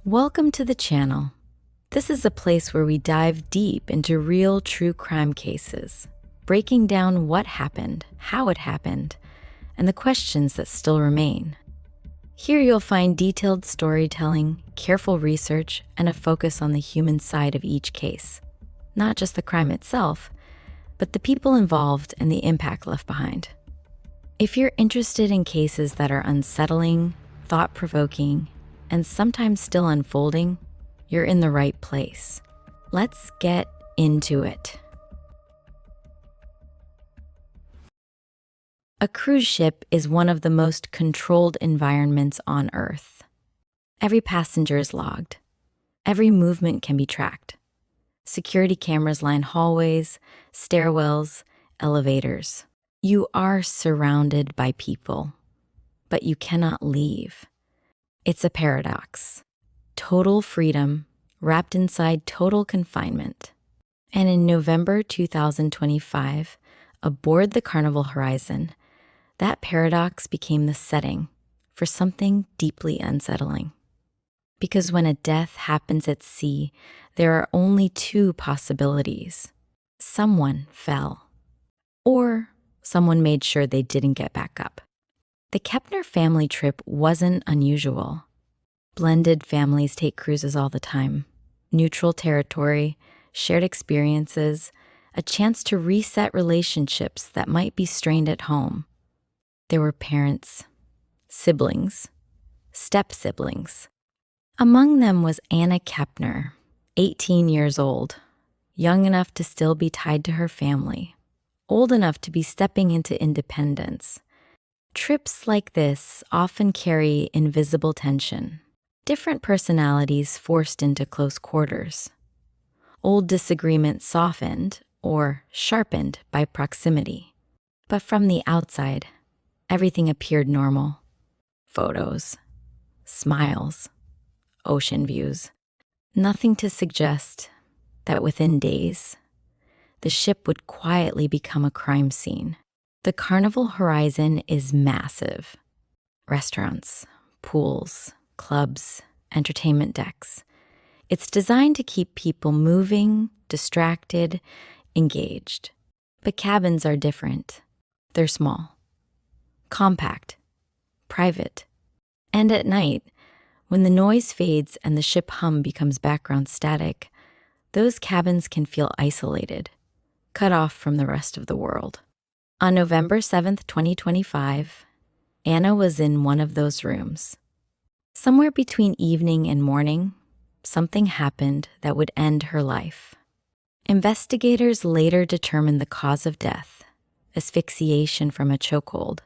Welcome to the channel. This is a place where we dive deep into real true crime cases, breaking down what happened, how it happened, and the questions that still remain. Here you'll find detailed storytelling, careful research, and a focus on the human side of each case. Not just the crime itself, but the people involved and the impact left behind. If you're interested in cases that are unsettling, thought-provoking, and sometimes still unfolding, you're in the right place. Let's get into it. A cruise ship is one of the most controlled environments on Earth. Every passenger is logged. Every movement can be tracked. Security cameras line hallways, stairwells, elevators. You are surrounded by people, but you cannot leave. It's a paradox. Total freedom wrapped inside total confinement. And in November 2025, aboard the Carnival Horizon, that paradox became the setting for something deeply unsettling. Because when a death happens at sea, there are only two possibilities. Someone fell, or someone made sure they didn't get back up. The Kepner family trip wasn't unusual. Blended families take cruises all the time. Neutral territory, shared experiences, a chance to reset relationships that might be strained at home. There were parents, siblings, step-siblings. Among them was Anna Kepner, 18 years old, young enough to still be tied to her family, old enough to be stepping into independence. Trips like this often carry invisible tension, different personalities forced into close quarters, old disagreements softened or sharpened by proximity. But from the outside, everything appeared normal. Photos, smiles, ocean views. Nothing to suggest that within days, the ship would quietly become a crime scene. The Carnival Horizon is massive. Restaurants, pools, clubs, entertainment decks. It's designed to keep people moving, distracted, engaged. But cabins are different. They're small, compact, private. And at night, when the noise fades and the ship hum becomes background static, those cabins can feel isolated, cut off from the rest of the world. On November 7th, 2025, Anna was in one of those rooms. Somewhere between evening and morning, something happened that would end her life. Investigators later determined the cause of death, asphyxiation from a chokehold,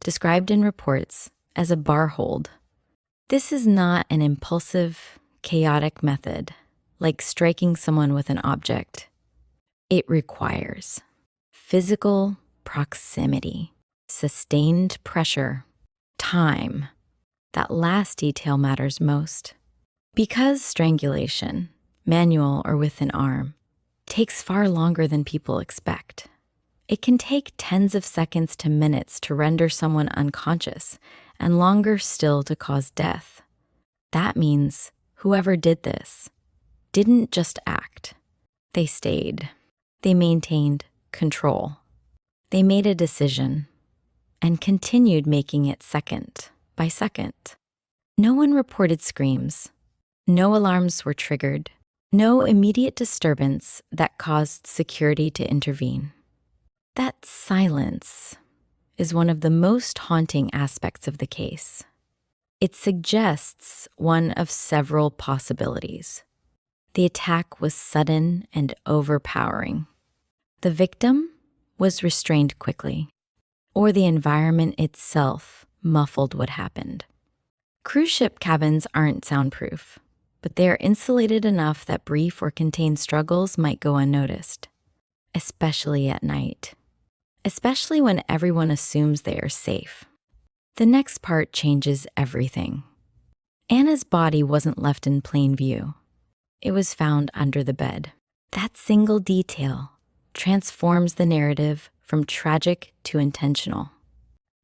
described in reports as a bar hold. This is not an impulsive, chaotic method, like striking someone with an object. It requires physical proximity, sustained pressure, time. That last detail matters most. Because strangulation, manual or with an arm, takes far longer than people expect. It can take tens of seconds to minutes to render someone unconscious, and longer still to cause death. That means whoever did this didn't just act. They stayed. They maintained control. They made a decision and continued making it second by second. No one reported screams. No alarms were triggered. No immediate disturbance that caused security to intervene. That silence is one of the most haunting aspects of the case. It suggests one of several possibilities. The attack was sudden and overpowering. The victim was restrained quickly, or the environment itself muffled what happened. Cruise ship cabins aren't soundproof, but they are insulated enough that brief or contained struggles might go unnoticed, especially at night, especially when everyone assumes they are safe. The next part changes everything. Anna's body wasn't left in plain view. It was found under the bed. That single detail transforms the narrative from tragic to intentional,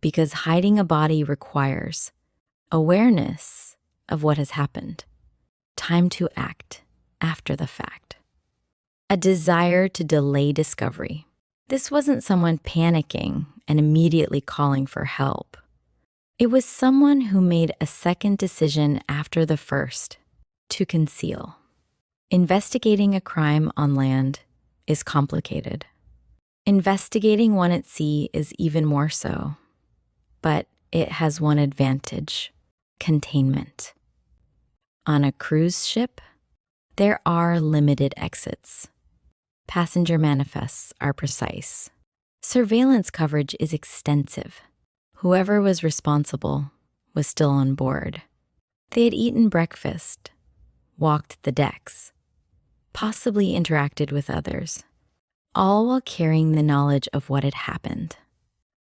because hiding a body requires awareness of what has happened, time to act after the fact. A desire to delay discovery. This wasn't someone panicking and immediately calling for help. It was someone who made a second decision after the first to conceal. Investigating a crime on land is complicated. Investigating one at sea is even more so. But it has one advantage: containment. On a cruise ship, there are limited exits. Passenger manifests are precise. Surveillance coverage is extensive. Whoever was responsible was still on board. They had eaten breakfast, walked the decks, possibly interacted with others, all while carrying the knowledge of what had happened.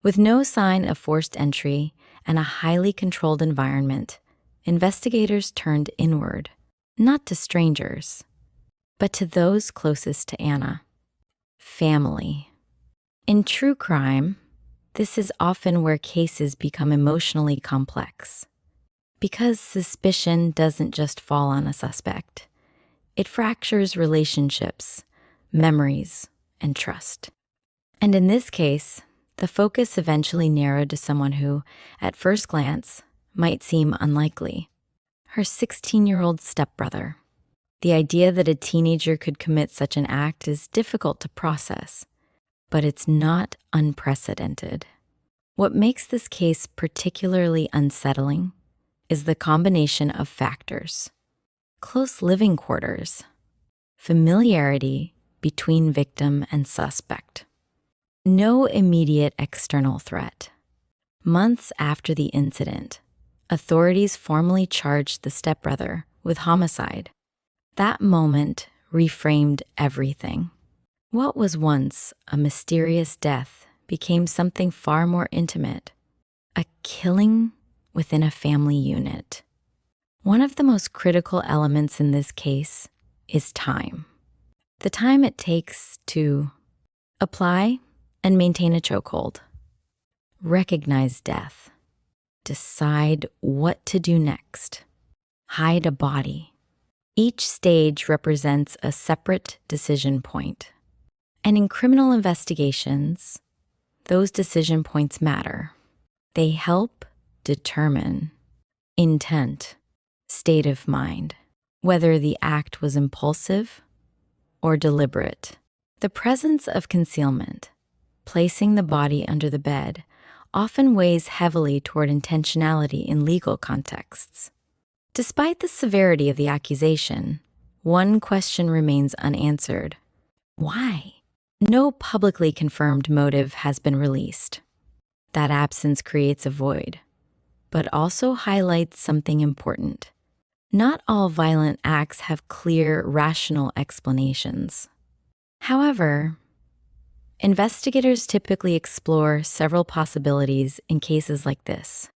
With no sign of forced entry and a highly controlled environment, investigators turned inward, not to strangers, but to those closest to Anna: family. In true crime, this is often where cases become emotionally complex, because suspicion doesn't just fall on a suspect. It fractures relationships, memories, and trust. And in this case, the focus eventually narrowed to someone who, at first glance, might seem unlikely: her 16-year-old stepbrother. The idea that a teenager could commit such an act is difficult to process, but it's not unprecedented. What makes this case particularly unsettling is the combination of factors: close living quarters, familiarity between victim and suspect, no immediate external threat. Months after the incident, authorities formally charged the stepbrother with homicide. That moment reframed everything. What was once a mysterious death became something far more intimate: a killing within a family unit. One of the most critical elements in this case is time. The time it takes to apply and maintain a chokehold, recognize death, decide what to do next, hide a body. Each stage represents a separate decision point. And in criminal investigations, those decision points matter. They help determine intent, state of mind, whether the act was impulsive or deliberate. The presence of concealment, placing the body under the bed, often weighs heavily toward intentionality in legal contexts. Despite the severity of the accusation, one question remains unanswered: why? No publicly confirmed motive has been released. That absence creates a void, but also highlights something important. Not all violent acts have clear, rational explanations. However, investigators typically explore several possibilities in cases like this: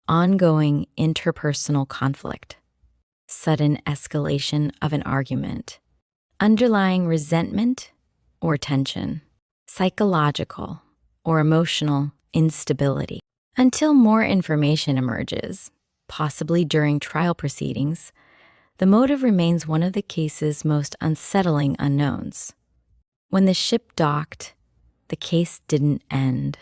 ongoing interpersonal conflict, sudden escalation of an argument, underlying resentment or tension, psychological or emotional instability. Until more information emerges, possibly during trial proceedings, the motive remains one of the case's most unsettling unknowns. When the ship docked, the case didn't end.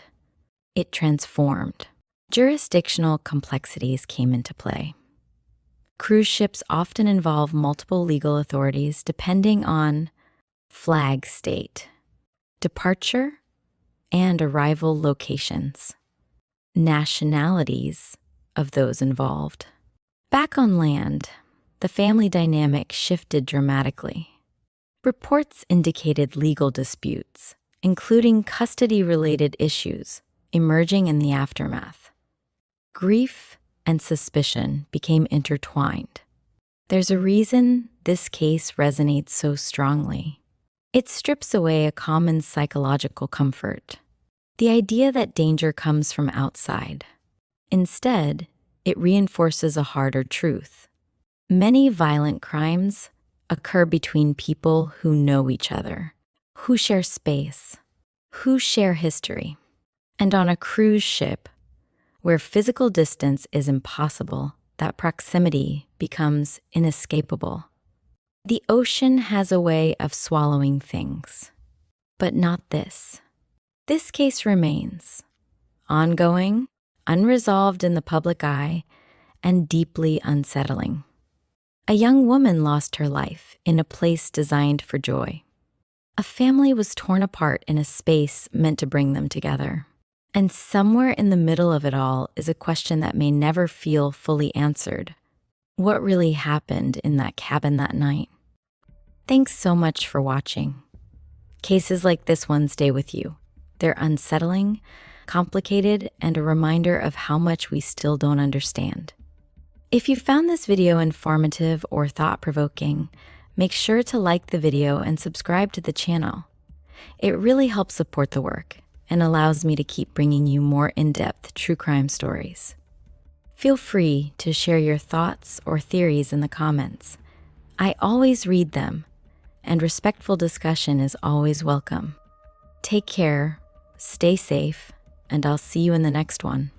It transformed. Jurisdictional complexities came into play. Cruise ships often involve multiple legal authorities depending on flag state, departure, and arrival locations, nationalities of those involved. Back on land, the family dynamic shifted dramatically. Reports indicated legal disputes, including custody-related issues, emerging in the aftermath. Grief and suspicion became intertwined. There's a reason this case resonates so strongly. It strips away a common psychological comfort, the idea that danger comes from outside. Instead, it reinforces a harder truth. Many violent crimes occur between people who know each other, who share space, who share history. And on a cruise ship, where physical distance is impossible, that proximity becomes inescapable. The ocean has a way of swallowing things, but not this. This case remains ongoing, unresolved in the public eye, and deeply unsettling. A young woman lost her life in a place designed for joy. A family was torn apart in a space meant to bring them together. And somewhere in the middle of it all is a question that may never feel fully answered. What really happened in that cabin that night? Thanks so much for watching. Cases like this one stay with you. They're unsettling, complicated, and a reminder of how much we still don't understand. If you found this video informative or thought-provoking, make sure to like the video and subscribe to the channel. It really helps support the work and allows me to keep bringing you more in-depth true crime stories. Feel free to share your thoughts or theories in the comments. I always read them, and respectful discussion is always welcome. Take care, stay safe, and I'll see you in the next one.